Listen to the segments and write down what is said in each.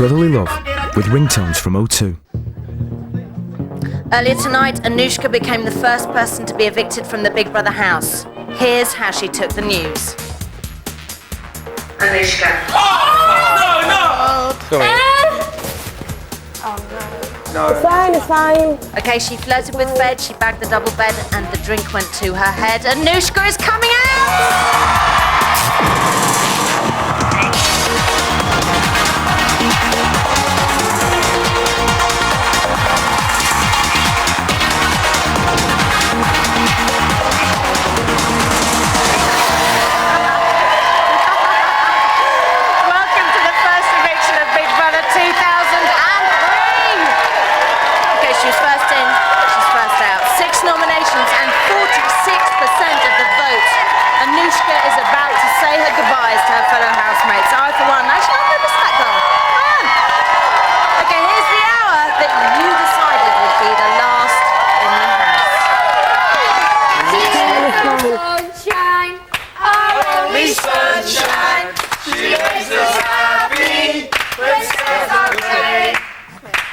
Brotherly Love with ringtones from O2. Earlier tonight, Anushka became the first person to be evicted from the Big Brother house. Here's how she took the news. Anushka. Oh, no! Sorry. Oh, no. No. It's fine. Okay, she flirted with bed, she bagged the double bed, and the drink went to her head. Anushka is coming out! Welcome to the first eviction of Big Brother 2003. Okay, she was first in, she's first out. 6 nominations and 46% of the vote. Anushka is about to say her goodbyes to her fellow housemates. I, for one, actually, I've never missed that girl. I am. Okay, here's the hour that you decided would be the last in the house. Sunshine, only sunshine. She makes us happy when skies are grey.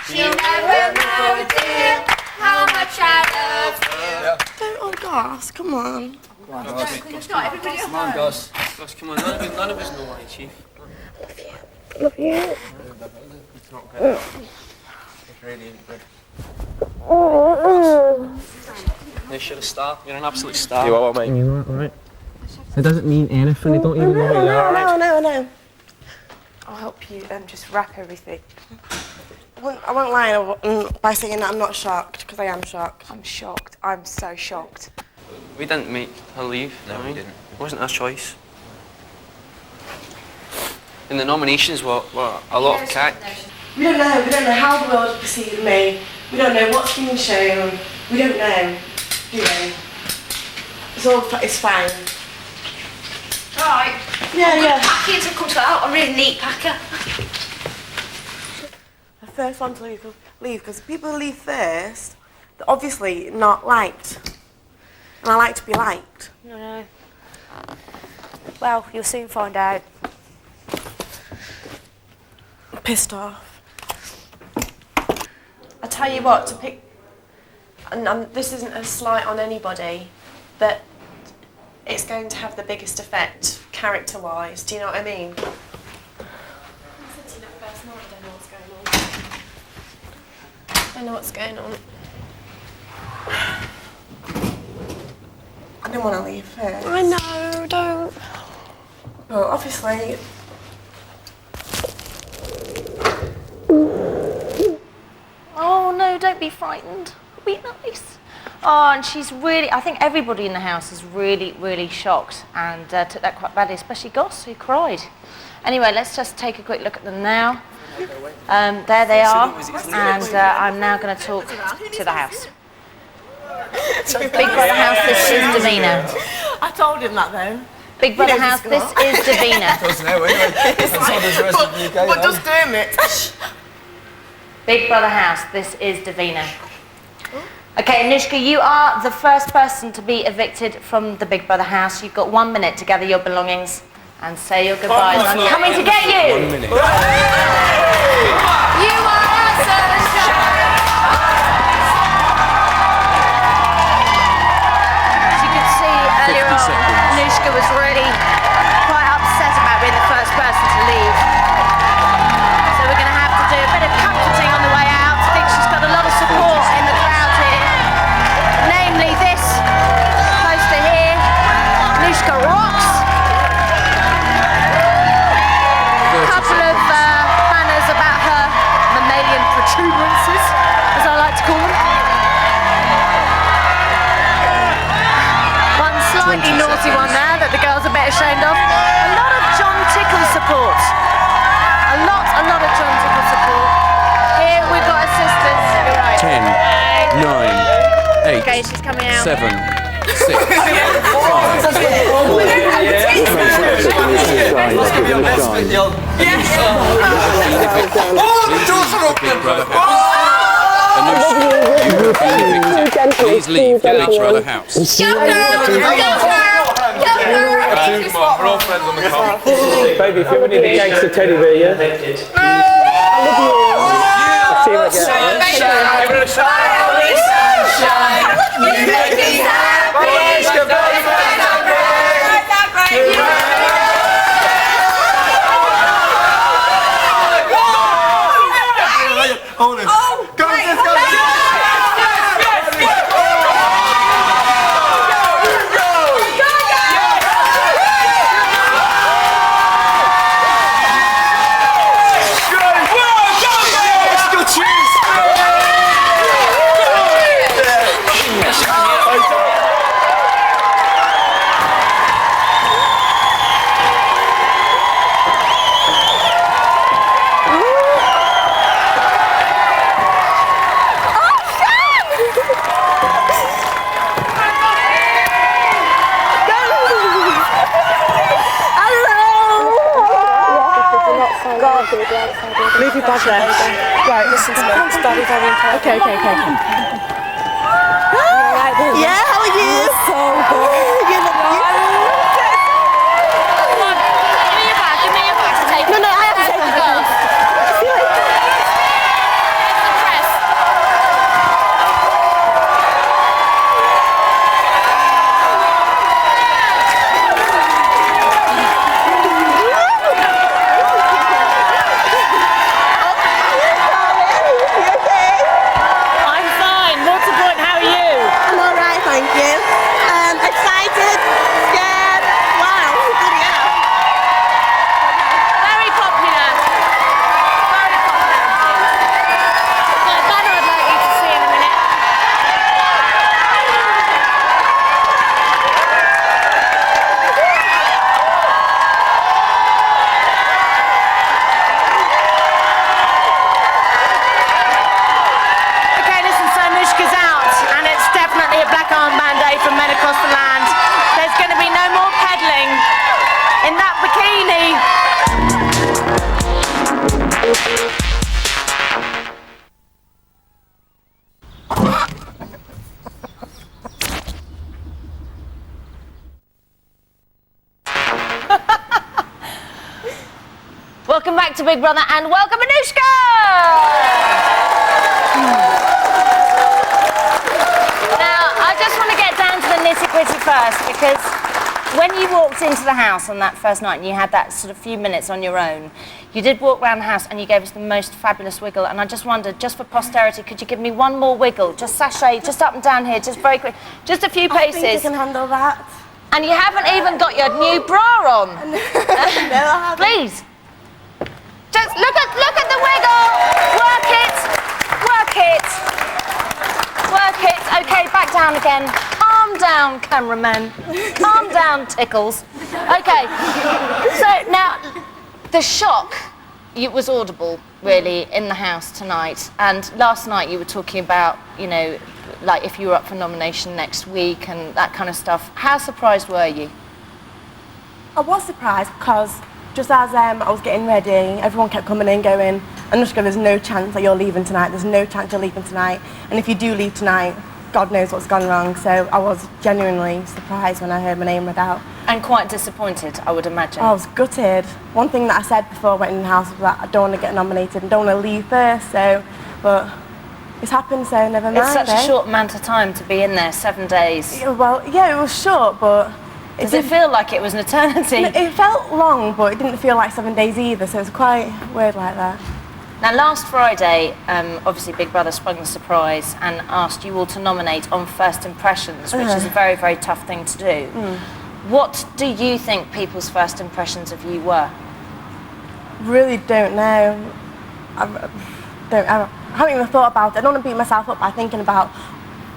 She never knows, dear, how much I love you. Don't all gas, come on. Come on, Gus. Gus, come on. None of us know why, Chief. Love you. It's not good. It really ain't good. You're a star. You're an absolute star. You are, mate. You are, alright. It doesn't mean anything, they don't even know who you are. No. I'll help you just wrap everything. I won't lie by saying that I'm not shocked, because I am shocked. I'm shocked. I'm so shocked. We didn't make her leave. No, we didn't. It wasn't our choice. And the nominations were a lot of cack. We don't know how the world perceived me. We don't know what's being shown. We don't know, do we? It's fine. Right. Yeah. Packers have come out. I'm a really neat packer. The first one to leave, because people leave first, they're obviously not liked. And I like to be liked. No. Well, you'll soon find out. I'm pissed off. I tell you what, to pick, and this isn't a slight on anybody, but it's going to have the biggest effect, character-wise. Do you know what I mean? I know what's going on. I didn't want to leave first. I know, don't. Well, obviously. Oh no, don't be frightened. Be nice. Oh, and she's really, I think everybody in the house is really, really shocked and took that quite badly, especially Goss, who cried. Anyway, let's just take a quick look at them now. There they are, and I'm now going to talk to the house. Big Brother house, this is Davina. I told him that though. Big Brother house, this is Davina. Doesn't know anyway. That's how does the rest of the UK. But just doing it. Big Brother house, this is Davina. Okay, Anushka, you are the first person to be evicted from the Big Brother house. You've got 1 minute to gather your belongings and say your goodbyes. I'm coming to get you! 1 minute. You are our sunshine. As you could see earlier on, Anushka was really quite upset about being the first person to leave. So we're going to have to do a bit of comforting on the way out. I think she's got a lot of support in the crowd here. Namely this poster here, Anushka rocks. A couple of banners about her mammalian protuberances, as I like to call them. One slightly naughty one there that the girls are a bit ashamed of. A lot of John Tickle support. A lot of John Tickle support. Here we've got our sisters. Right. 10, 9, 8, Okay, she's coming out. 7, 6, 5. Big Brother house. Anushka, you have been evicted. Please leave Big Brother house. Baby, if you ever need a gangster teddy bear, yeah? See you again. Hold it. Oh, go, let's go. Leave your bag there. Right, listen to me. It's very, very important. Okay. Yeah, how are you? So good. You look Give me your bag to take. No, I have to take it. I'm fine. What's the point? How are you? I'm all right, thank you. Excited, scared. Wow, bloody hell. Very popular. Very popular. Got a banner I'd like you to see in a minute. Okay, listen, so Mushka's out, and it's definitely a black armband day from men across the land. There's going to be no more peddling in that bikini. Welcome back to Big Brother and welcome Anushka! Now, I just want to get down to the nitty-gritty first because when you walked into the house on that first night and you had that sort of few minutes on your own, you did walk around the house and you gave us the most fabulous wiggle, and I just wondered, just for posterity, could you give me one more wiggle? Just sashay, just up and down here, just very quick, just a few I think you paces. can handle that. And you haven't even got your new bra on. No, I haven't. Please. Just look at the wiggle. Work it. Okay, back down again. Calm down, cameraman. Calm down, Tickles. Okay. So now, the shock was audible, really, in the house tonight. And last night you were talking about, you know, like if you were up for nomination next week and that kind of stuff. How surprised were you? I was surprised because just as I was getting ready, everyone kept coming in going, Anushka, there's no chance that you're leaving tonight. There's no chance you're leaving tonight. And if you do leave tonight, God knows what's gone wrong. So I was genuinely surprised when I heard my name read out. And quite disappointed, I would imagine. I was gutted. One thing that I said before I went in the house was that I don't want to get nominated and don't want to leave first. So, but it's happened, so never mind. It's such a short amount of time to be in there, 7 days. Well, yeah, it was short, but Does it feel like it was an eternity? It felt long, but it didn't feel like 7 days either, so it was quite weird like that. Now, last Friday, obviously Big Brother sprung the surprise and asked you all to nominate on first impressions, which is a very, very tough thing to do. What do you think people's first impressions of you were? Really don't know. I haven't even thought about it. I don't want to beat myself up by thinking about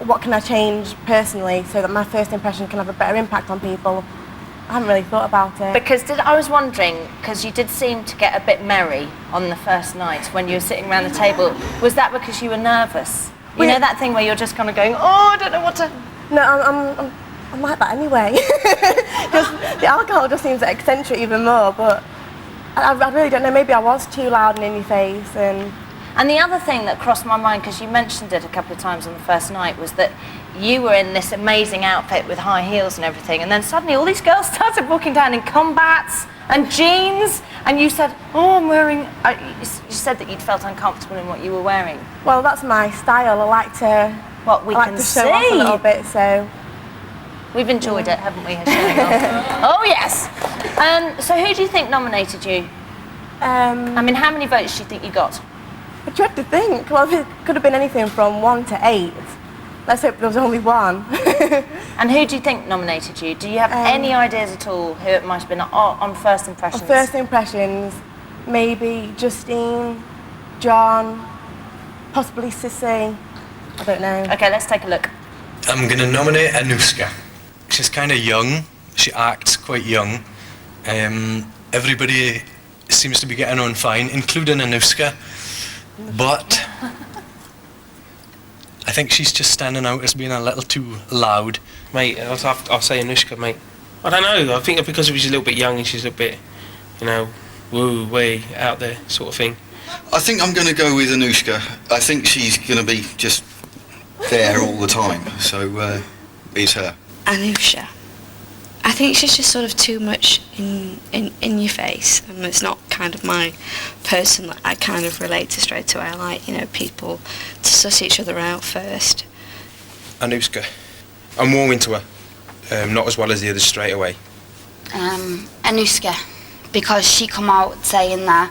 what can I change personally so that my first impression can have a better impact on people. I haven't really thought about it. Because I was wondering, because you did seem to get a bit merry on the first night when you were sitting around the table. Was that because you were nervous? You know that thing where you're just kind of going, oh, I don't know what to... No, I'm like that anyway. Just, the alcohol just seems to accentuate even more, but I really don't know. Maybe I was too loud and in your face. And the other thing that crossed my mind, because you mentioned it a couple of times on the first night, was that you were in this amazing outfit with high heels and everything, and then suddenly all these girls started walking down in combats and jeans, and you said, oh, I'm wearing... You said that you'd felt uncomfortable in what you were wearing. Well, that's my style. I like to. What we I like can to show off a little bit, so. We've enjoyed it, haven't we? Showing off. Oh yes. So who do you think nominated you? I mean, how many votes do you think you got? I tried to think. Well, it could have been anything from 1 to 8. Let's hope there was only one. And who do you think nominated you? Do you have any ideas at all who it might have been on first impressions? On first impressions, maybe Justine, John, possibly Sissy. I don't know. Okay, let's take a look. I'm going to nominate Anushka. She's kind of young. She acts quite young. Everybody seems to be getting on fine, including Anushka. But I think she's just standing out as being a little too loud. Mate, I'll say Anushka, mate. I don't know. I think because she's a little bit young and she's a bit, you know, woo, way out there sort of thing. I think I'm going to go with Anushka. I think she's going to be just there all the time, so it's her. Anusha. I think she's just sort of too much in your face, and it's not kind of my person that I kind of relate to straight away. I like, you know, people to suss each other out first. Anushka. I'm warming to her. Not as well as the others straight away. Anushka, because she come out saying that,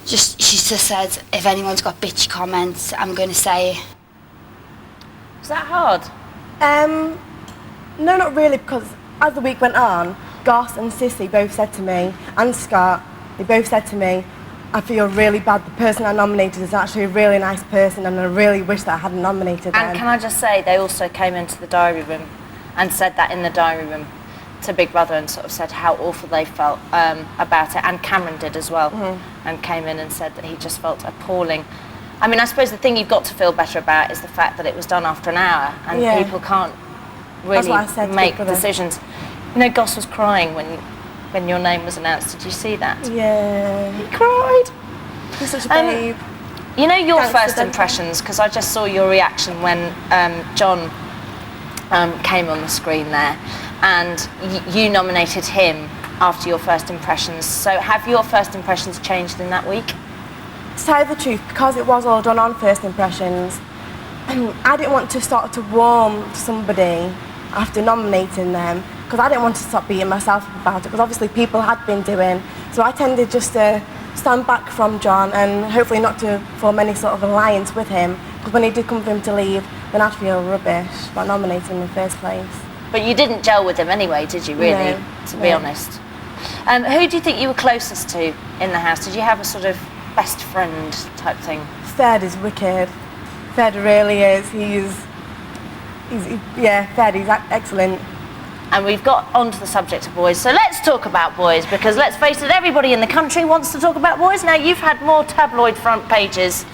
she just said, if anyone's got bitchy comments, I'm going to say it. Was that hard? No, not really, because as the week went on, Goss and Sissy both said to me, and Scott, they both said to me, I feel really bad. The person I nominated is actually a really nice person, and I really wish that I hadn't nominated them. And can I just say, they also came into the diary room and said that in the diary room to Big Brother, and sort of said how awful they felt about it, and Cameron did as well, and came in and said that he just felt appalling. I mean, I suppose the thing you've got to feel better about is the fact that it was done after an hour, and people can't really make decisions. You know, Goss was crying when your name was announced. Did you see that? Yeah. He cried. He's such a babe. You know your first impressions, because I just saw your reaction when John came on the screen there, and you nominated him after your first impressions. So have your first impressions changed in that week? To tell you the truth, because it was all done on first impressions, I didn't want to start to warm to somebody after nominating them, because I didn't want to stop beating myself up about it, because obviously people had been doing. So I tended just to stand back from John and hopefully not to form any sort of alliance with him, because when he did come for him to leave, then I'd feel rubbish about nominating him in the first place. But you didn't gel with him anyway, did you, really, to be honest? Who do you think you were closest to in the house? Did you have a sort of best friend type thing? Fed is wicked. Fed really is. Fed, he's excellent. And we've got onto the subject of boys, so let's talk about boys, because let's face it, everybody in the country wants to talk about boys. Now, you've had more tabloid front pages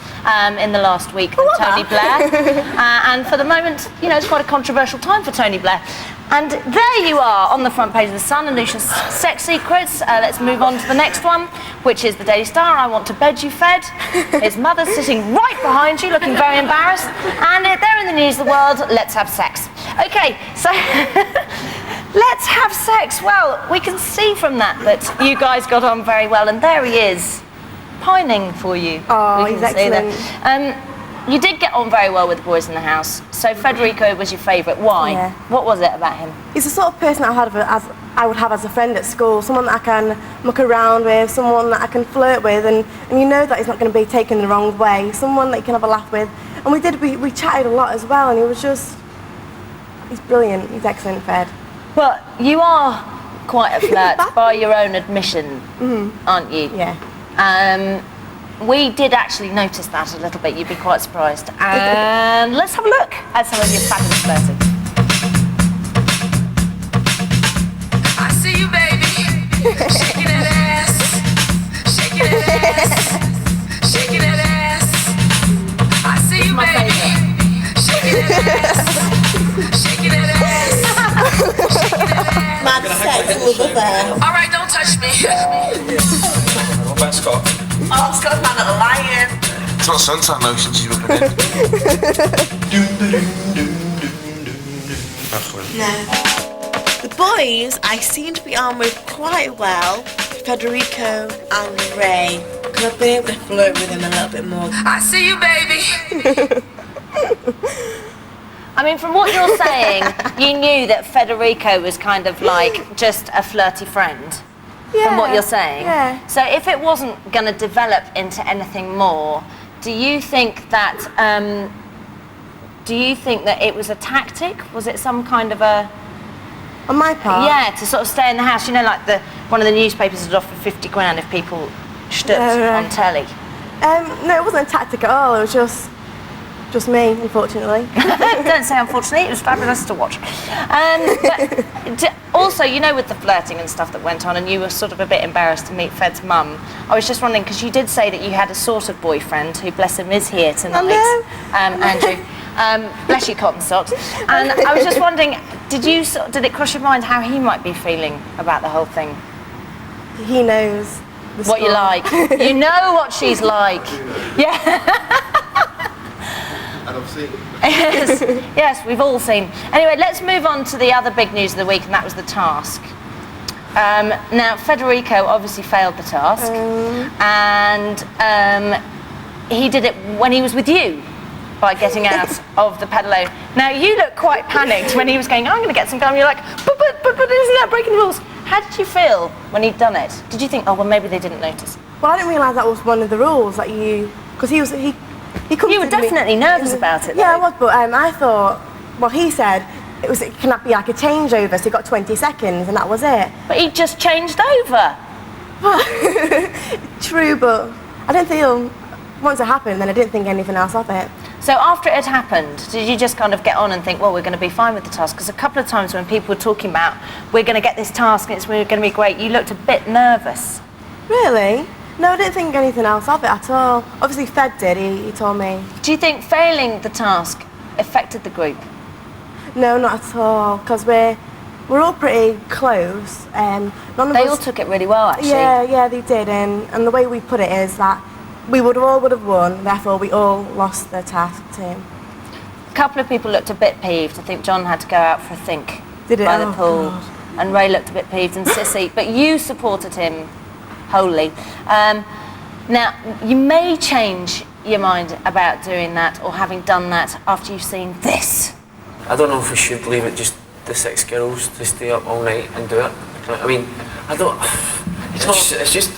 in the last week than Tony Blair, and for the moment, you know, it's quite a controversial time for Tony Blair. And there you are on the front page of The Sun, Anusha's sex secrets. Let's move on to the next one, which is the Daily Star. I want to bed you, Fed. His mother's sitting right behind you, looking very embarrassed. And they're in the news of the world. Let's have sex. Okay, so let's have sex. Well, we can see from that you guys got on very well, and there he is, pining for you. Oh, he's excellent. You did get on very well with the boys in the house. So Federico was your favourite. Why? Yeah. What was it about him? He's the sort of person I would have as a friend at school, someone that I can muck around with, someone that I can flirt with, and you know that he's not going to be taken the wrong way, someone that you can have a laugh with. And we chatted a lot as well, and he's brilliant. He's excellent, Fed. Well, you are quite a flirt by your own admission, aren't you? Yeah. We did actually notice that a little bit. You'd be quite surprised. And let's have a look at some of your fabulous flirting. I see you, baby, shaking that ass, shaking that ass, shaking that ass. I see you, baby, shaking that ass, shaking that ass, shaking that ass. Mad sex, love affair. All right, don't touch me. What about Scott? Oh, Scott's my little lion. It's not suntan lotion she's rubbing in. No. The boys I seem to be on with quite well, Federico and Ray. club in, we flirt with him a little bit more. I see you, baby. I mean, from what you're saying, you knew that Federico was kind of like just a flirty friend. Yeah. From what you're saying. Yeah. So if it wasn't going to develop into anything more, do you think that it was a tactic? Was it some kind of a... On my part? Yeah, to sort of stay in the house. You know, like one of the newspapers had offered 50 grand if people stood on telly. No, it wasn't a tactic at all. It was just me, unfortunately. Don't say unfortunately, it was fabulous to watch. But also, you know, with the flirting and stuff that went on, and you were sort of a bit embarrassed to meet Fed's mum, I was just wondering, because you did say that you had a sort of boyfriend who, bless him, is here tonight. Andrew. Bless you, cotton socks. And I was just wondering, did it cross your mind how he might be feeling about the whole thing? He knows what you like. You know what she's like. Yeah. And I've seen. Yes, we've all seen. Anyway, let's move on to the other big news of the week, and that was the task. Now, Federico obviously failed the task, and he did it when he was with you, by getting out of the pedalo. Now, you look quite panicked when he was going, I'm going to get some gum. You're like, but isn't that breaking the rules? How did you feel when he'd done it? Did you think, oh, well, maybe they didn't notice? Well, I didn't realise that was one of the rules, that because he You were definitely nervous about it, though. Yeah, I was, but I thought, well, he said it cannot be like a changeover, so he got 20 seconds, and that was it. But he just changed over. True, but I didn't feel, once it happened, then I didn't think anything else of it. So after it had happened, did you just kind of get on and think, well, we're going to be fine with the task? Because a couple of times when people were talking about, we're going to get this task and we're going to be great, you looked a bit nervous. Really? No, I didn't think anything else of it at all. Obviously, Fed did, he told me. Do you think failing the task affected the group? No, not at all, because we're all pretty close. None of they us, all took it really well, actually. Yeah, they did, and the way we put it is that we would have won, therefore we all lost the task team. A couple of people looked a bit peeved. I think John had to go out for a think by the pool. God. And Ray looked a bit peeved, and Sissy, but you supported him wholly. Now, you may change your mind about doing that or having done that after you've seen this. I don't know if we should leave it just the 6 girls to stay up all night and do it. I mean, I don't... It's just...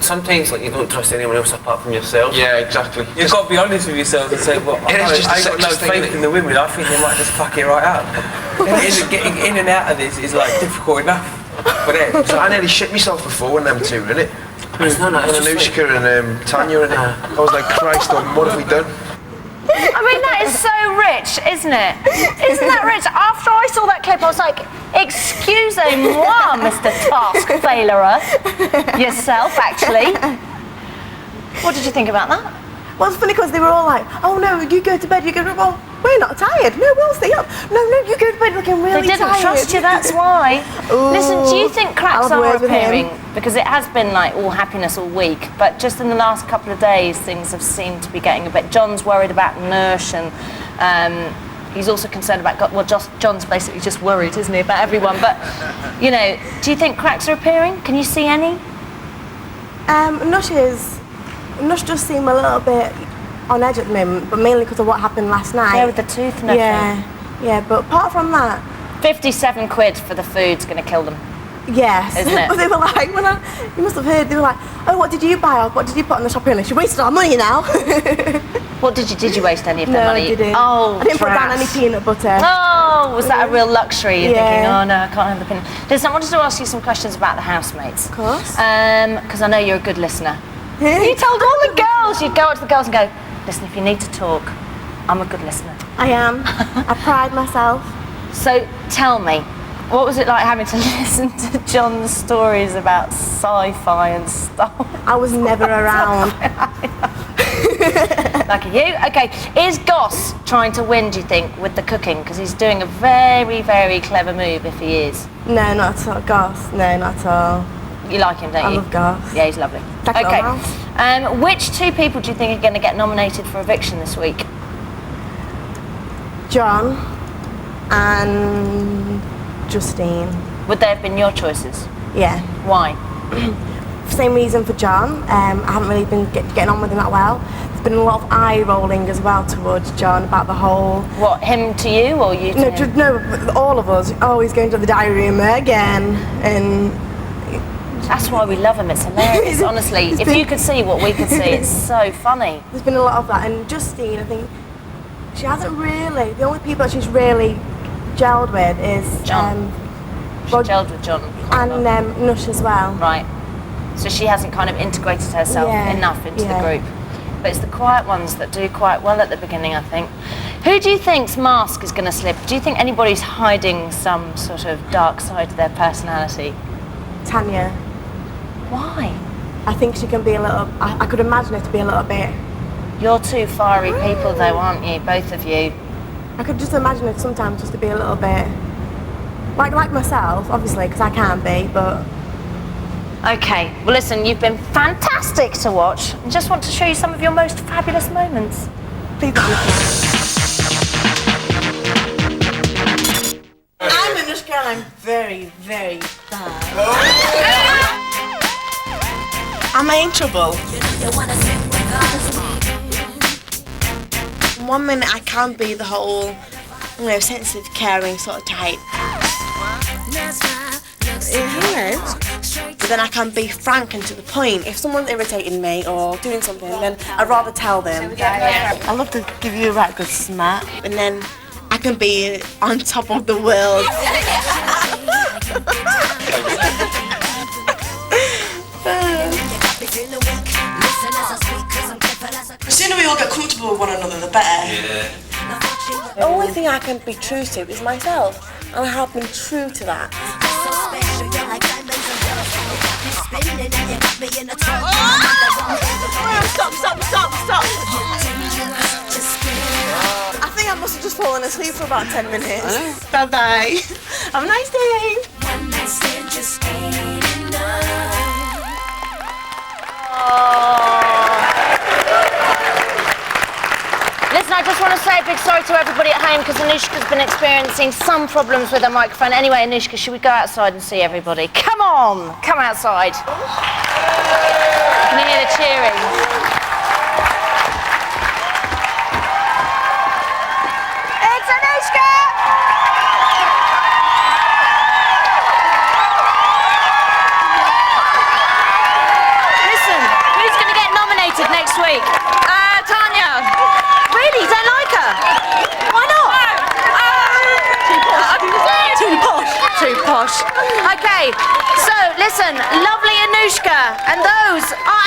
Sometimes, like, you don't trust anyone else apart from yourself. Yeah, exactly. You've got to be honest with yourself and say, well, I got no faith in the women. I think they might just fuck it right out. Getting in and out of this is, like, difficult enough. But so I nearly shit myself before when them two were in it. Anushka and Tanya in it. I was like, Christ, what have we done? I mean, that is so rich, isn't it? Isn't that rich? After I saw that clip, I was like, excusez-moi, Mr. Task Failerer. Yourself, actually. What did you think about that? Well, it's funny because they were all like, oh no, you go to bed, you go to bed. Well, we're not tired. No, we'll stay up. No, you go to bed looking really tired. They didn't trust you, that's why. Listen, do you think cracks are appearing? Because it has been like all happiness all week, but just in the last couple of days, things have seemed to be getting a bit... John's worried about Nurse, and he's also concerned about... Well, John's basically just worried, isn't he, about everyone? But, you know, do you think cracks are appearing? Can you see any? Nush does seem a little bit on edge at the moment, but mainly because of what happened last night. Yeah, with the tooth and everything. Yeah, but apart from that... 57 quid for the food's going to kill them. Yes. Isn't it? But they were like, you must have heard, they were like, oh, what did you buy? What did you put on the shopping list? You wasted our money now. What did you waste any of their money? No, I didn't. Oh, I didn't put down any peanut butter. Oh, was that a real luxury? You're thinking, oh no, I can't have the peanut. Listen, I wanted to ask you some questions about the housemates. Of course. Because I know you're a good listener. You told all the girls, you'd go up to the girls and go, listen, if you need to talk, I'm a good listener. I am. I pride myself. So tell me, what was it like having to listen to John's stories about sci-fi and stuff? I was never around. Lucky you. Okay, is Goss trying to win, do you think, with the cooking? Because he's doing a very, very clever move if he is. No, not at all. Goss, no, not at all. You like him, don't you? I love Goss. Yeah, he's lovely. Okay. Which 2 people do you think are going to get nominated for Eviction this week? John and Justine. Would they have been your choices? Yeah. Why? Same reason for John. I haven't really been getting on with him that well. There's been a lot of eye rolling as well towards John about the whole. What, him to you or you to him? No, all of us. Oh, he's going to the diary room again, and. That's why we love him. It's hilarious. Honestly, if you could see what we could see, it's so funny. There's been a lot of that, and Justine, I think she hasn't really. The only people that she's really gelled with is John. She gelled with John and Nush as well. Right. So she hasn't kind of integrated herself enough into the group. But it's the quiet ones that do quite well at the beginning, I think. Who do you think's mask is going to slip? Do you think anybody's hiding some sort of dark side to their personality? Tanya. Why? I think she can be a little. I could imagine her to be a little bit. You're two fiery people, though, aren't you? Both of you. I could just imagine her sometimes just to be a little bit. Like myself, obviously, because I can be, but. Okay, well listen, you've been fantastic to watch. I just want to show you some of your most fabulous moments. Please don't look at me. I'm Anushka and I'm very, very bad. Am I in trouble? 1 minute I can be the whole, sensitive, caring sort of type. But then I can be frank and to the point. If someone's irritating me or doing something, then I'd rather tell them. I love to give you a right good smack, and then I can be on top of the world. The sooner we all get comfortable with one another, the better. Yeah. The only thing I can be true to is myself, and I have been true to that. Stop. I think I must have just fallen asleep for about 10 minutes. Bye-bye. Have a nice day. One night stand just ain't enough. Listen, I just want to say a big sorry to everybody at home because Anushka's been experiencing some problems with her microphone. Anyway, Anushka, should we go outside and see everybody? Come on, come outside. Can you hear the cheering? It's Anushka! Listen, who's going to get nominated next week? Tanya. Really? You don't like her? Why not? Too posh. Okay, so listen, lovely Anushka, and those are